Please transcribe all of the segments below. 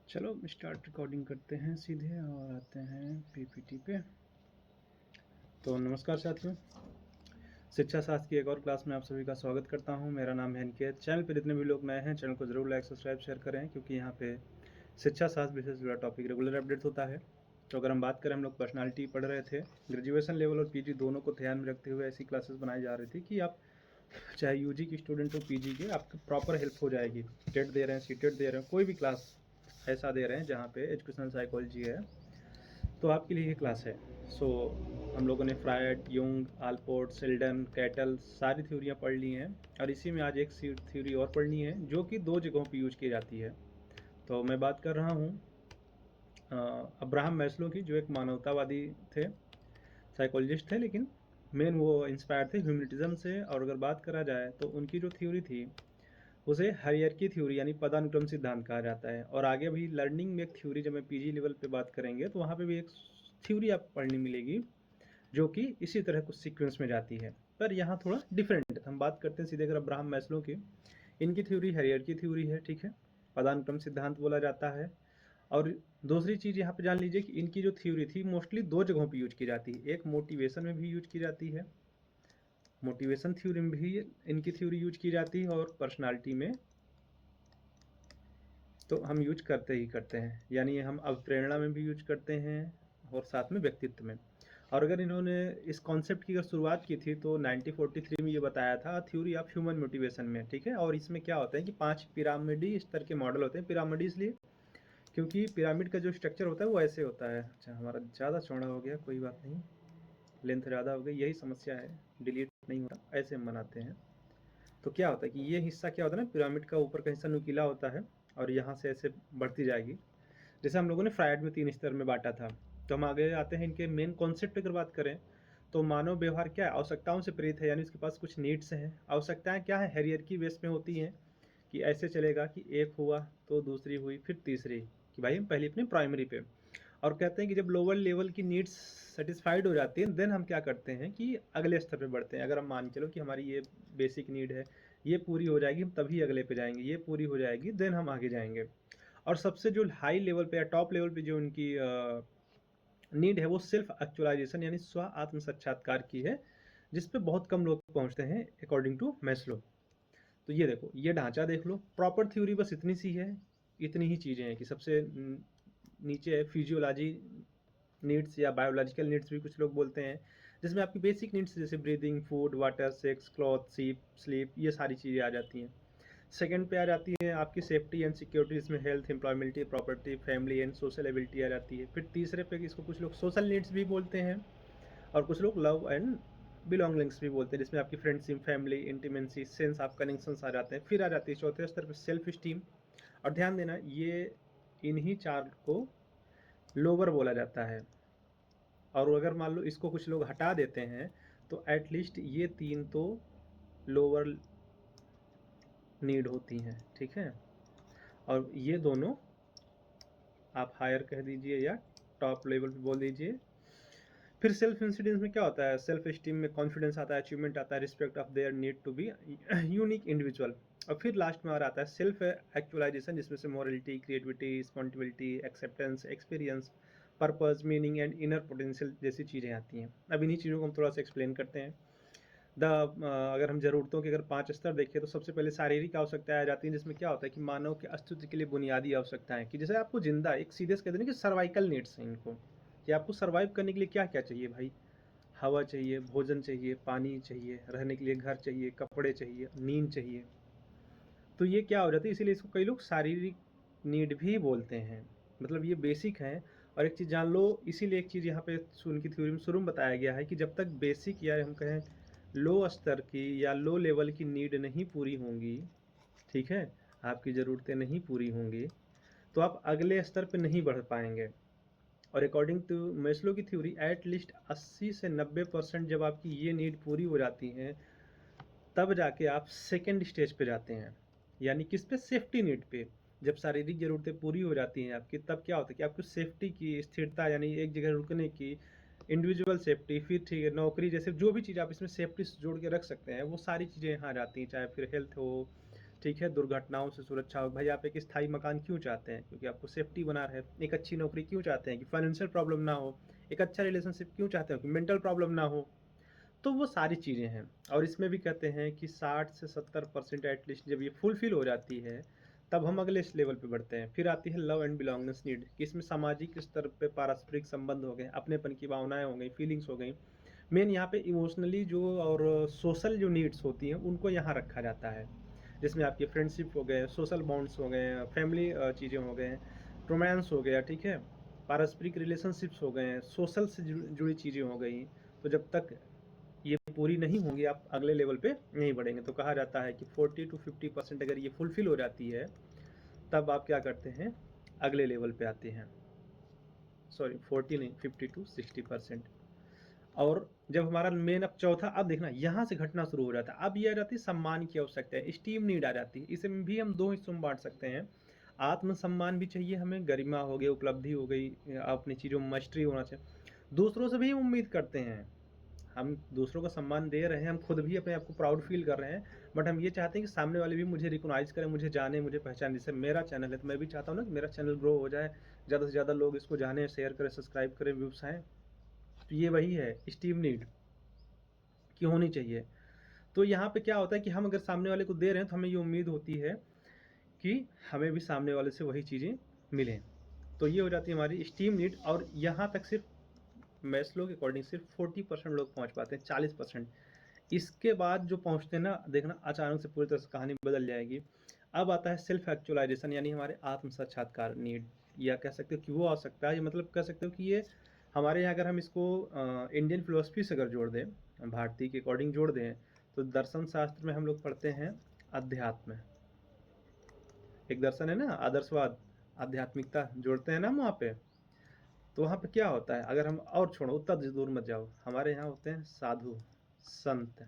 चलो start recording करते हैं सीधे और आते हैं पीपीटी पे। तो नमस्कार साथियों, शिक्षा शास्त्र की एक और क्लास में आप सभी का स्वागत करता हूं। मेरा नाम है अनिकेत। चैनल पर जितने भी लोग नए हैं चैनल को ज़रूर लाइक सब्सक्राइब शेयर करें, क्योंकि यहाँ पे शिक्षा शास्त्र विषय से जुड़ा टॉपिक रेगुलर अपडेट होता है। तो अगर हम बात करें, हम लोग पर्सनालिटी पढ़ रहे थे, ग्रेजुएशन लेवल और पीजी दोनों को ध्यान में रखते हुए ऐसी क्लासेस बनाई जा रही थी कि आप चाहे यूजी की स्टूडेंट हो पीजी के, आपकी प्रॉपर हेल्प हो जाएगी। टेट दे रहे हैं, सीटेट दे रहे हैं, कोई भी क्लास ऐसा दे रहे हैं जहाँ पे एजुकेशनल साइकोलॉजी है, तो आपके लिए ये क्लास है। हम लोगों ने Freud, Jung, Allport, Sheldon, Cattell सारी थ्योरियाँ पढ़ ली हैं, और इसी में आज एक थ्योरी और पढ़नी है जो कि दो जगहों पे यूज की जाती है। तो मैं बात कर रहा हूँ अब्राहम मैस्लो की, जो एक मानवतावादी थे, साइकोलॉजिस्ट थे, लेकिन मेन वो इंस्पायर थे ह्यूमनिटिज्म से। और अगर बात करा जाए तो उनकी जो थ्योरी थी उसे हायरार्की थ्योरी यानी पदानुक्रम सिद्धांत कहा जाता है। और आगे भी लर्निंग में एक थ्योरी, जब मैं पीजी लेवल पे बात करेंगे तो वहाँ पे भी एक थ्योरी आपको पढ़ने मिलेगी जो कि इसी तरह कुछ सीक्वेंस में जाती है, पर यहाँ थोड़ा डिफरेंट है। हम बात करते हैं सीधे अगर अब्राहम मैस्लो की। इनकी थ्योरी हायरार्की थ्योरी है, ठीक है, पदानुक्रम सिद्धांत बोला जाता है। और दूसरी चीज़ यहाँ पे जान लीजिए कि इनकी जो थ्योरी थी मोस्टली दो जगहों पे यूज की जाती है। एक मोटिवेशन में भी यूज की जाती है, मोटिवेशन थ्योरी में भी इनकी थ्योरी यूज की जाती है, और पर्सनालिटी में तो हम यूज करते ही करते हैं। यानी हम अब प्रेरणा में भी यूज करते हैं और साथ में व्यक्तित्व में। और अगर इन्होंने इस कॉन्सेप्ट की अगर शुरुआत की थी तो 1943 में ये बताया था, थ्योरी ऑफ ह्यूमन मोटिवेशन में, ठीक है। और इसमें क्या होता है कि 5 पिरामिडी स्तर के मॉडल होते हैं। पिरामिड इसलिए क्योंकि पिरामिड का जो स्ट्रक्चर होता है वो ऐसे होता है। अच्छा, हमारा ज़्यादा चौड़ा हो गया, कोई बात नहीं, लेंथ ज़्यादा हो गई, यही समस्या है, डिलीट नहीं होता, ऐसे हम बनाते हैं। तो क्या होता है कि ये हिस्सा क्या होता है ना, पिरामिड का ऊपर का हिस्सा नुकीला होता है, और यहाँ से ऐसे बढ़ती जाएगी। जैसे हम लोगों ने फ्रायड में 3 स्तर में बांटा था। तो हम आगे आते हैं इनके मेन कॉन्सेप्ट अगर बात करें तो मानव व्यवहार क्या है, आवश्यकताओं से प्रेरित है, यानी उसके पास कुछ नीड्स हैं। आवश्यकताएं क्या है, हायरार्की बेस में होती हैं, कि ऐसे चलेगा कि एक हुआ तो दूसरी हुई, फिर तीसरी, कि भाई हम पहले अपने प्राइमरी पे। और कहते हैं कि जब लोअर लेवल की नीड्स सेटिस्फाइड हो जाती हैं, देन हम क्या करते हैं कि अगले स्तर पे बढ़ते हैं। अगर हम मान चलो कि हमारी ये बेसिक नीड है, ये पूरी हो जाएगी, हम तभी अगले पे जाएंगे, ये पूरी हो जाएगी, देन हम आगे जाएंगे। और सबसे जो हाई लेवल पे या टॉप लेवल पे जो उनकी नीड है वो सेल्फ एक्चुअलाइजेशन यानी स्व आत्म साक्षात्कार की है, जिस पे बहुत कम लोग पहुंचते हैं अकॉर्डिंग टू मैस्लो। तो ये देखो, ये ढांचा देख लो, प्रॉपर थ्योरी बस इतनी सी है, इतनी ही चीज़ें हैं कि सबसे नीचे है फिजियोलॉजी नीड्स या बायोलॉजिकल नीड्स भी कुछ लोग बोलते हैं, जिसमें आपकी बेसिक नीड्स जैसे breathing, food, water, sex, cloth, sleep, ये सारी चीज़ें आ जाती हैं। सेकंड पे आ जाती है आपकी सेफ्टी एंड सिक्योरिटी, जिसमें health, employment, property, family and social ability आ जाती है। फिर तीसरे पे इसको कुछ लोग सोशल नीड्स भी बोलते हैं, और कुछ लोग लव एंड बिलोंगिंग्स भी बोलते हैं, जिसमें आपकी friendship, family, intimacy, sense of connections आ जाते हैं। फिर आ जाती है चौथे स्तर पर सेल्फ स्टीम। और ध्यान देना, ये इन्हीं 4 को लोअर बोला जाता है। और अगर मान लो इसको कुछ लोग हटा देते हैं तो एटलीस्ट ये 3 तो लोअर नीड होती हैं, ठीक है। और ये दोनों आप हायर कह दीजिए या टॉप लेवल पे बोल दीजिए। फिर सेल्फ इंसिडेंस में क्या होता है, सेल्फ स्टीम में कॉन्फिडेंस आता है, अचीवमेंट आता है, respect of their need to be unique individual. और फिर लास्ट में और आता है सेल्फ एक्चुअलाइजेशन, जिसमें से morality, creativity, responsibility, acceptance, experience, purpose, meaning and inner potential जैसी चीज़ें आती हैं। अब इन्हीं चीज़ों को हम थोड़ा सा एक्सप्लेन करते हैं। अगर हम ज़रूरतों के अगर 5 स्तर देखें तो सबसे पहले शारीरिक आवश्यकताएं आ जाती हैं, जिसमें क्या होता है कि मानव के अस्तित्व के लिए बुनियादी आवश्यकताएं, कि जैसे आपको जिंदा एक सीधे से कहते हैं कि सर्वाइकल नीड्स हैं इनको, कि आपको सर्वाइव करने के लिए क्या क्या चाहिए भाई। हवा चाहिए, भोजन चाहिए, पानी चाहिए, रहने के लिए घर चाहिए, कपड़े चाहिए, नींद चाहिए। तो ये क्या हो जाता है, इसीलिए इसको कई लोग शारीरिक नीड भी बोलते हैं, मतलब ये बेसिक है। और एक चीज़ जान लो, इसीलिए एक चीज़ यहाँ पे उनकी थ्योरी में शुरू में बताया गया है कि जब तक बेसिक या हम कहें लो स्तर की या लो लेवल की नीड नहीं पूरी होंगी, ठीक है, आपकी ज़रूरतें नहीं पूरी होंगी, तो आप अगले स्तर पे नहीं बढ़ पाएंगे। और अकॉर्डिंग टू मैस्लो की थ्योरी एट लीस्ट 80 से 90% जब आपकी ये नीड पूरी हो जाती हैं, तब जाके आप सेकेंड स्टेज पे जाते हैं। यानी किस पे, सेफ्टी नीड पे। जब शारीरिक ज़रूरतें पूरी हो जाती हैं आपकी, तब क्या होता है कि आपको सेफ्टी की, स्थिरता यानी एक जगह रुकने की, इंडिविजुअल सेफ्टी, फिर ठीक है नौकरी, जैसे जो भी चीज़ आप इसमें सेफ्टी जोड़ के रख सकते हैं वो सारी चीज़ें यहाँ आ जाती हैं। चाहे फिर हेल्थ हो, ठीक है, दुर्घटनाओं से सुरक्षा हो। भाई आप एक स्थायी मकान क्यों चाहते हैं? क्योंकि आपको सेफ्टी बना रहे। एक अच्छी नौकरी क्यों चाहते हैं? कि फाइनेंशियल प्रॉब्लम ना हो। एक अच्छा रिलेशनशिप क्यों चाहते हो? कि मेंटल प्रॉब्लम ना हो। तो वो सारी चीज़ें हैं। और इसमें भी कहते हैं कि 60 से 70% एटलीस्ट जब ये फुलफिल हो जाती है, तब हम अगले इस लेवल पे बढ़ते हैं। फिर आती है लव एंड बिलोंगिंग्स नीड, कि इसमें सामाजिक स्तर पे पारस्परिक संबंध हो गए, अपनेपन की भावनाएं हो गई, फीलिंग्स हो गई। मेन यहाँ पे इमोशनली जो और सोशल जो नीड्स होती हैं उनको यहाँ रखा जाता है, जिसमें आपके फ्रेंडशिप हो गए, सोशल बॉन्ड्स हो गए, फैमिली चीज़ें हो गए, रोमांस हो गया, ठीक है, पारस्परिक रिलेशनशिप्स हो गए, सोशल से जुड़ी चीज़ें हो गई। तो जब तक ये पूरी नहीं होंगी आप अगले लेवल पे नहीं बढ़ेंगे। तो कहा जाता है कि 40 to 50% अगर ये फुलफिल हो जाती है, तब आप क्या करते हैं, अगले लेवल पे आते हैं। सॉरी 40 नहीं, 50 to 60%। और जब हमारा मेन अब चौथा, अब देखना यहाँ से घटना शुरू हो जाता है। अब ये आ जाती है सम्मान की आवश्यकता है, स्टीम नीड आ जाती है। इसे भी हम दो हिस्सों में बांट सकते हैं। आत्मसम्मान भी चाहिए हमें, गरिमा हो गई, उपलब्धि हो गई, अपनी चीज़ों में मस्टरी होना चाहिए। दूसरों से भी हम उम्मीद करते हैं, हम दूसरों को सम्मान दे रहे हैं, हम खुद भी अपने आप को प्राउड फील कर रहे हैं, बट हम ये चाहते हैं कि सामने वाले भी मुझे रिकॉग्नाइज करें, मुझे जाने, मुझे पहचाने। जैसे मेरा चैनल है तो मैं भी चाहता हूँ ना कि मेरा चैनल ग्रो हो जाए, ज़्यादा से ज़्यादा लोग इसको जाने, शेयर करें, सब्सक्राइब करें, व्यूज़ आएँ। तो ये वही है स्टीम नीड की होनी चाहिए। तो यहाँ पे क्या होता है कि हम अगर सामने वाले को दे रहे हैं तो हमें ये उम्मीद होती है कि हमें भी सामने वाले से वही चीज़ें मिलें। तो ये हो जाती है हमारी स्टीम नीड। और यहाँ तक सिर्फ मैस्लो के अकॉर्डिंग सिर्फ 40% लोग पहुँच पाते हैं, 40%। इसके बाद जो पहुँचते हैं ना, देखना अचानक से पूरी तरह से कहानी बदल जाएगी। अब आता है सेल्फ एक्चुअलाइजेशन, यानी हमारे आत्म साक्षात्कार नीड, या कह सकते हो कि वो आ सकता है। ये मतलब कह सकते हो कि ये हमारे यहाँ अगर हम इसको इंडियन फिलोसफी से अगर जोड़ दें, भारतीय के अकॉर्डिंग जोड़ दें, तो दर्शन शास्त्र में हम लोग पढ़ते हैं अध्यात्म। एक दर्शन है ना, आदर्शवाद, आध्यात्मिकता जोड़ते हैं ना हम वहाँ पे। तो वहाँ पे क्या होता है, अगर हम और छोड़ो, उतना दूर मत जाओ, हमारे यहाँ होते हैं साधु संत।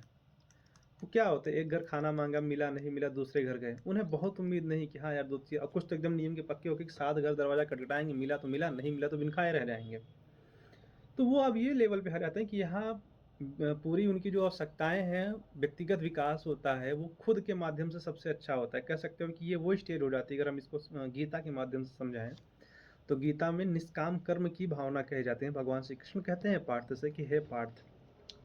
वो क्या होते हैं, एक घर खाना मांगा, मिला नहीं मिला, दूसरे घर गए। उन्हें बहुत उम्मीद नहीं कि हाँ यार दो चीज, और कुछ तो एकदम नियम के पक्के होकर 7 घर दरवाजा खटखटाएंगे, मिला तो मिला, नहीं मिला तो बिन खाए रह जाएंगे। तो वो अब ये लेवल पे आ जाते हैं कि यहाँ पूरी उनकी जो आवश्यकताएं हैं, व्यक्तिगत विकास होता है, वो खुद के माध्यम से सबसे अच्छा होता है। कह सकते हो कि ये वो स्टेज हो जाती है, अगर हम इसको गीता के माध्यम से समझाएं तो गीता में निष्काम कर्म की भावना कहे जाते हैं। भगवान श्री कृष्ण कहते हैं पार्थ से कि हे पार्थ,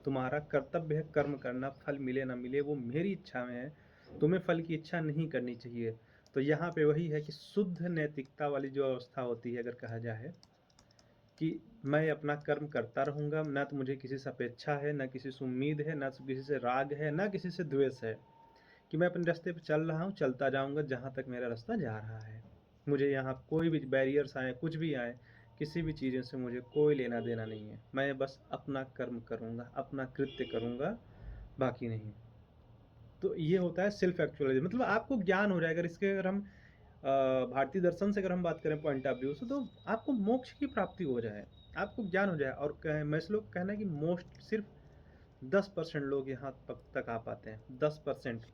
तुम्हारा कर्तव्य है कर्म करना, फल मिले ना मिले वो मेरी इच्छा में है, तुम्हें फल की इच्छा नहीं करनी चाहिए। तो यहाँ पे वही है कि शुद्ध नैतिकता वाली जो अवस्था होती है, अगर कहा जाए कि मैं अपना कर्म करता रहूँगा, ना तो मुझे किसी से अपेक्षा है, ना किसी से उम्मीद है, ना किसी से राग है, ना किसी से द्वेष है, कि मैं अपने रास्ते पे चल रहा हूँ, चलता जाऊँगा जहाँ तक मेरा रास्ता जा रहा है। मुझे यहाँ कोई भी बैरियर्स आए, कुछ भी आए, किसी भी चीज़ों से मुझे कोई लेना देना नहीं है। मैं बस अपना कर्म करूँगा, अपना कृत्य करूँगा, बाकी नहीं। तो ये होता है सेल्फ एक्चुअलाइजेशन। मतलब आपको ज्ञान हो जाएगा। अगर इसके अगर हम भारतीय दर्शन से अगर हम बात करें पॉइंट ऑफ व्यू से, तो आपको मोक्ष की प्राप्ति हो जाए, आपको ज्ञान हो जाए। और मैस्लो का कहना है कि मोस्ट सिर्फ 10% लोग यहाँ तक आ पाते हैं, 10%।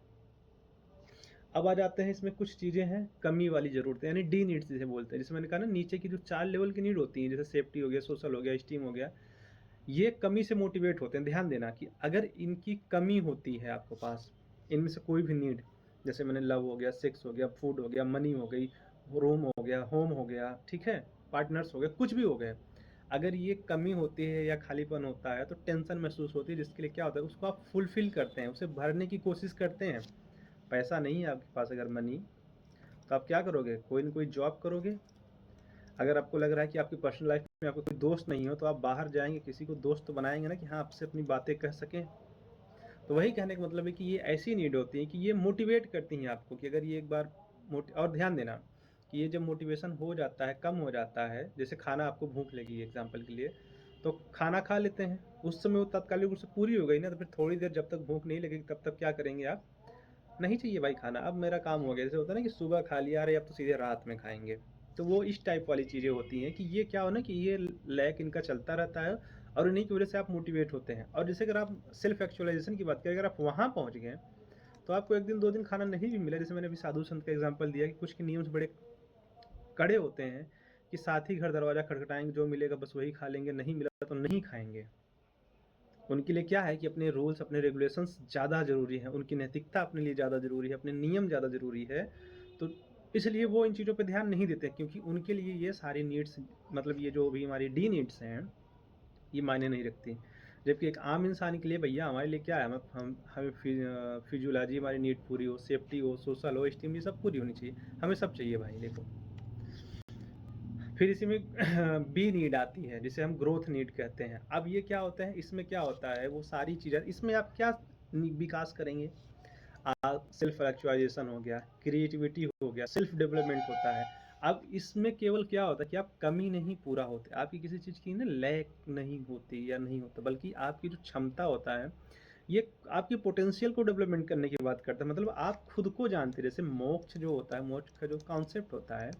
अब आ जाते हैं इसमें कुछ चीज़ें हैं कमी वाली ज़रूरतें, यानी डी नीड्स जिसे बोलते हैं। जैसे मैंने कहा ना, नीचे की जो 4 लेवल की नीड होती हैं, जैसे सेफ्टी हो गया, सोशल हो गया, स्टीम हो गया, ये कमी से मोटिवेट होते हैं। ध्यान देना कि अगर इनकी कमी होती है आपके पास, इनमें से कोई भी नीड, जैसे मैंने लव हो गया, सेक्स हो गया, फूड हो गया, मनी हो गई, रूम हो गया, होम हो गया, ठीक है, पार्टनर्स हो गए, कुछ भी हो गए, अगर ये कमी होती है या खालीपन होता है तो टेंशन महसूस होती है, जिसके लिए क्या होता है, उसको आप फुलफिल करते हैं, उसे भरने की कोशिश करते हैं। पैसा नहीं है आपके पास अगर मनी, तो आप क्या करोगे, कोई ना कोई जॉब करोगे। अगर आपको लग रहा है कि आपकी पर्सनल लाइफ में आपको कोई दोस्त नहीं हो, तो आप बाहर जाएंगे, किसी को दोस्त बनाएंगे ना, कि हाँ आपसे अपनी बातें कह सकें। तो वही कहने का मतलब है कि ये ऐसी नीड होती है कि ये मोटिवेट करती हैं आपको, कि अगर ये एक बार और ध्यान देना कि ये जब मोटिवेशन हो जाता है, कम हो जाता है, जैसे खाना आपको भूख लगी एग्जाम्पल के लिए, तो खाना खा लेते हैं, उस समय वो तात्कालिक रूप से पूरी हो गई ना, तो फिर थोड़ी देर जब तक भूख नहीं लगेगी तब तक क्या करेंगे आप, नहीं चाहिए भाई खाना, अब मेरा काम हो गया। जैसे होता है ना कि सुबह खा लिया, अरे अब तो सीधे रात में खाएंगे। तो वो इस टाइप वाली चीज़ें होती हैं कि ये क्या हो ना, कि ये लैक इनका चलता रहता है, और इन्हीं की वजह से आप मोटिवेट होते हैं। और जैसे अगर आप सेल्फ एक्चुअलाइजेशन की बात करें, अगर आप वहाँ पहुँच गए तो आपको एक दिन 2 दिन खाना नहीं भी मिला, जैसे मैंने अभी साधु संत का एग्जाम्पल दिया कि कुछ के नियम बड़े कड़े होते हैं, कि साथ ही घर दरवाजा खटखटाएंगे, जो मिलेगा बस वही खा लेंगे, नहीं मिला तो नहीं खाएंगे। उनके लिए क्या है कि अपने रूल्स, अपने रेगुलेशंस ज़्यादा ज़रूरी हैं, उनकी नैतिकता अपने लिए ज़्यादा ज़रूरी है, अपने नियम ज़्यादा ज़रूरी है। तो इसलिए वो इन चीज़ों पे ध्यान नहीं देते, क्योंकि उनके लिए ये सारी नीड्स, मतलब ये जो भी हमारी डी नीड्स हैं, ये मायने नहीं रखती। जबकि एक आम इंसान के लिए भैया हमारे लिए क्या है, हमें फिजियोलॉजी हमारी नीड पूरी हो, सेफ्टी हो, सोशल हो, एस्टीम, ये सब पूरी होनी चाहिए। हमें सब चाहिए भाई। देखो, फिर इसी में बी नीड आती है, जिसे हम ग्रोथ नीड कहते हैं। अब ये क्या होता है, इसमें क्या होता है, वो सारी चीज़ें, इसमें आप क्या विकास करेंगे? सेल्फ एक्चुअलाइजेशन हो गया, क्रिएटिविटी हो गया, सेल्फ डेवलपमेंट होता है। अब इसमें केवल क्या होता है कि आप कमी नहीं पूरा होते, आपकी किसी चीज़ की ना लैक नहीं होती या नहीं होता, बल्कि आपकी जो क्षमता होता है, ये आपकी पोटेंशियल को डेवलपमेंट करने की बात करता है। मतलब आप खुद को जानते, जैसे मोक्ष जो होता है, मोक्ष का जो कॉन्सेप्ट होता है,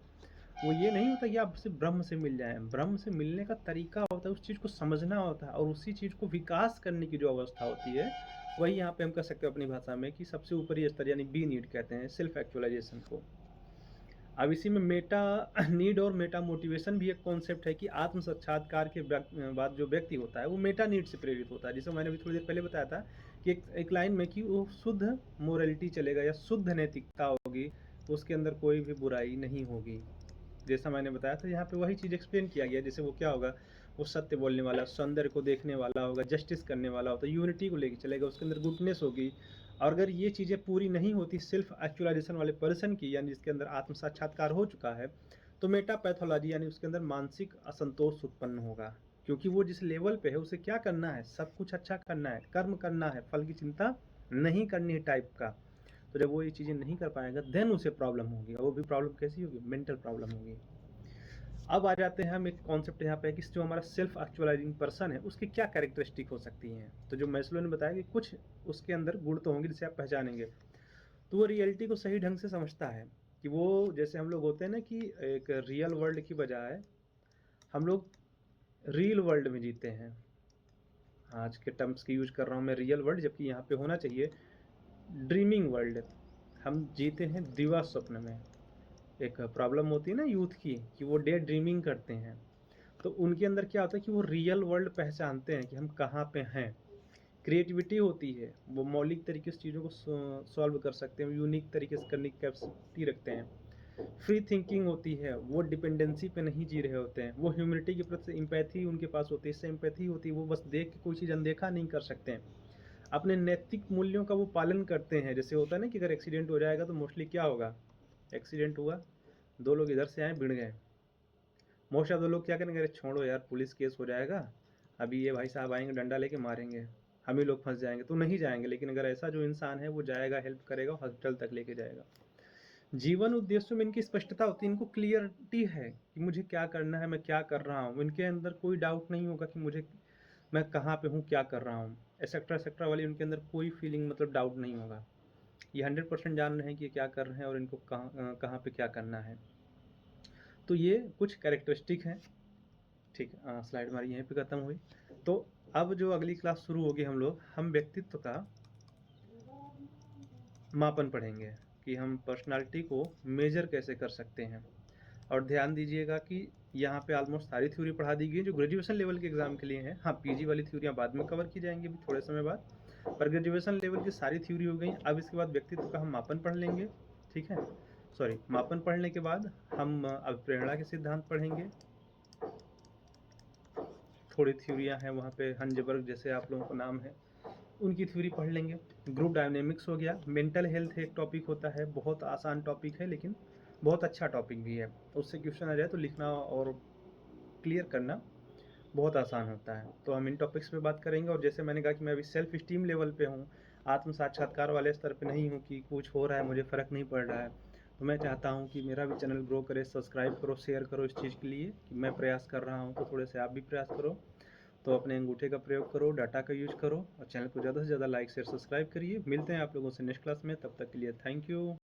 वो ये नहीं होता कि आप सिर्फ ब्रह्म से मिल जाएं। ब्रह्म से मिलने का तरीका होता है, उस चीज़ को समझना होता है, और उसी चीज़ को विकास करने की जो अवस्था होती है, वही यहाँ पे हम कह सकते हैं अपनी भाषा में कि सबसे ऊपरी स्तर, यानी बी नीड कहते हैं सेल्फ एक्चुअलाइजेशन को। अब इसी में मेटा नीड और मेटा मोटिवेशन भी एक कॉन्सेप्ट है कि आत्म साक्षात्कार के बाद जो व्यक्ति होता है वो मेटा नीड से प्रेरित होता है। जिसे मैंने अभी थोड़ी देर पहले बताया था कि एक लाइन में कि वो शुद्ध मोरलिटी चलेगा या शुद्ध नैतिकता होगी, तो उसके अंदर कोई भी बुराई नहीं होगी। जैसा मैंने बताया था, यहाँ पे वही चीज़ एक्सप्लेन किया गया। जैसे वो क्या होगा, वो सत्य बोलने वाला, सौंदर्य को देखने वाला होगा, जस्टिस करने वाला होता है, यूनिटी को लेके चलेगा, उसके अंदर गुडनेस होगी। और अगर ये चीज़ें पूरी नहीं होती सेल्फ एक्चुअलाइजेशन वाले पर्सन की, यानी जिसके अंदर आत्म साक्षात्कार हो चुका है, तो मेटा पैथोलॉजी यानी उसके अंदर मानसिक असंतोष उत्पन्न होगा। क्योंकि वो जिस लेवल पे है, उसे क्या करना है, सब कुछ अच्छा करना है, कर्म करना है, फल की चिंता नहीं करनी है टाइप का। तो जब वो ये चीज़ें नहीं कर पाएगा, देन उसे प्रॉब्लम होगी। और वो भी प्रॉब्लम कैसी होगी, मेंटल प्रॉब्लम होगी। अब आ जाते हैं हम एक कॉन्सेप्ट यहाँ पे कि जो हमारा सेल्फ एक्चुअलाइजिंग पर्सन है, उसकी क्या कैरेक्टरिस्टिक हो सकती हैं। तो जो मैस्लो ने बताया कि कुछ उसके अंदर गुण तो होंगे जिसे आप पहचानेंगे। तो वो रियलिटी को सही ढंग से समझता है, कि वो जैसे हम लोग होते हैं ना कि एक रियल वर्ल्ड की बजाय हम लोग रियल वर्ल्ड में जीते हैं। आज के टर्म्स की यूज कर रहा हूँ मैं, रियल वर्ल्ड, जबकि यहाँ पे होना चाहिए ड्रीमिंग वर्ल्ड। हम जीते हैं दिवा स्वप्न में। एक प्रॉब्लम होती है ना यूथ की, कि वो डे ड्रीमिंग करते हैं। तो उनके अंदर क्या होता है कि वो रियल वर्ल्ड पहचानते हैं कि हम कहाँ पे हैं। क्रिएटिविटी होती है, वो मौलिक तरीके से चीज़ों को सॉल्व कर सकते हैं, यूनिक तरीके से करने की कैपेसिटी रखते हैं। फ्री थिंकिंग होती है, वो डिपेंडेंसी पे नहीं जी रहे होते हैं, वो ह्यूमैनिटी के प्रति एम्पैथी उनके पास होती है, इससे एम्पैथी होती है, वो बस देख के कोई चीज़ अनदेखा नहीं कर सकते हैं। अपने नैतिक मूल्यों का वो पालन करते हैं। जैसे होता है ना कि अगर एक्सीडेंट हो जाएगा तो मोस्टली क्या होगा, एक्सीडेंट हुआ, दो लोग इधर से आए, भिड़ गए, मोस्ट ऑफ द लोग क्या करेंगे, अरे छोड़ो यार पुलिस केस हो जाएगा, अभी ये भाई साहब आएंगे डंडा लेके मारेंगे, हम ही लोग फंस जाएंगे, तो नहीं जाएंगे। लेकिन अगर ऐसा जो इंसान है वो जाएगा, हेल्प करेगा, हॉस्पिटल तक लेके जाएगा। जीवन उद्देश्यों में इनकी स्पष्टता होती है, इनको क्लियरिटी है कि मुझे क्या करना है, मैं क्या कर रहा हूँ। इनके अंदर कोई डाउट नहीं होगा कि मुझे, मैं कहाँ पे हूँ, क्या कर रहा हूँ, एक्सेट्रा एक्सेट्रा वाली उनके अंदर कोई फीलिंग, मतलब डाउट नहीं होगा। ये 100% जान रहे हैं कि ये क्या कर रहे हैं और इनको कहाँ कहाँ पे क्या करना है। तो ये कुछ कैरेक्टरिस्टिक हैं। ठीक है, स्लाइड हमारी यहीं पे ख़त्म हुई। तो अब जो अगली क्लास शुरू होगी, हम व्यक्तित्व का मापन पढ़ेंगे, कि हम पर्सनालिटी को मेजर कैसे कर सकते हैं। और ध्यान दीजिएगा कि यहाँ पे ऑलमोस्ट सारी थ्योरी पढ़ा दी गई जो ग्रेजुएशन लेवल के एग्जाम के लिए है। हाँ, पीजी वाली थ्योरियाँ बाद में कवर की जाएंगी अभी थोड़े समय बाद, पर ग्रेजुएशन लेवल की सारी थ्योरी हो गई। अब इसके बाद व्यक्तित्व का हम मापन पढ़ लेंगे। ठीक है, सॉरी, मापन पढ़ने के बाद हम अब प्रेरणा के सिद्धांत पढ़ेंगे। थोड़ी थ्योरियाँ हैं वहाँ पे, हंजबर्ग जैसे आप लोगों को नाम है, उनकी थ्योरी पढ़ लेंगे। ग्रुप डायनेमिक्स हो गया। मेंटल हेल्थ एक टॉपिक होता है, बहुत आसान टॉपिक है लेकिन बहुत अच्छा टॉपिक भी है। उससे क्वेश्चन आ जाए तो लिखना और क्लियर करना बहुत आसान होता है। तो हम इन टॉपिक्स पे बात करेंगे। और जैसे मैंने कहा कि मैं अभी सेल्फ स्टीम लेवल पे हूँ, आत्म साक्षात्कार वाले स्तर पे नहीं हूँ कि कुछ हो रहा है मुझे फ़र्क नहीं पड़ रहा है। तो मैं चाहता हूँ कि मेरा भी चैनल ग्रो करे, सब्सक्राइब करो, शेयर करो इस चीज़ के लिए कि मैं प्रयास कर रहा हूँ, तो थोड़े से आप भी प्रयास करो। तो अपने अंगूठे का प्रयोग करो, डाटा का यूज करो, और चैनल को ज़्यादा से ज़्यादा लाइक शेयर सब्सक्राइब करिए। मिलते हैं आप लोगों से नेक्स्ट क्लास में, तब तक के लिए थैंक यू।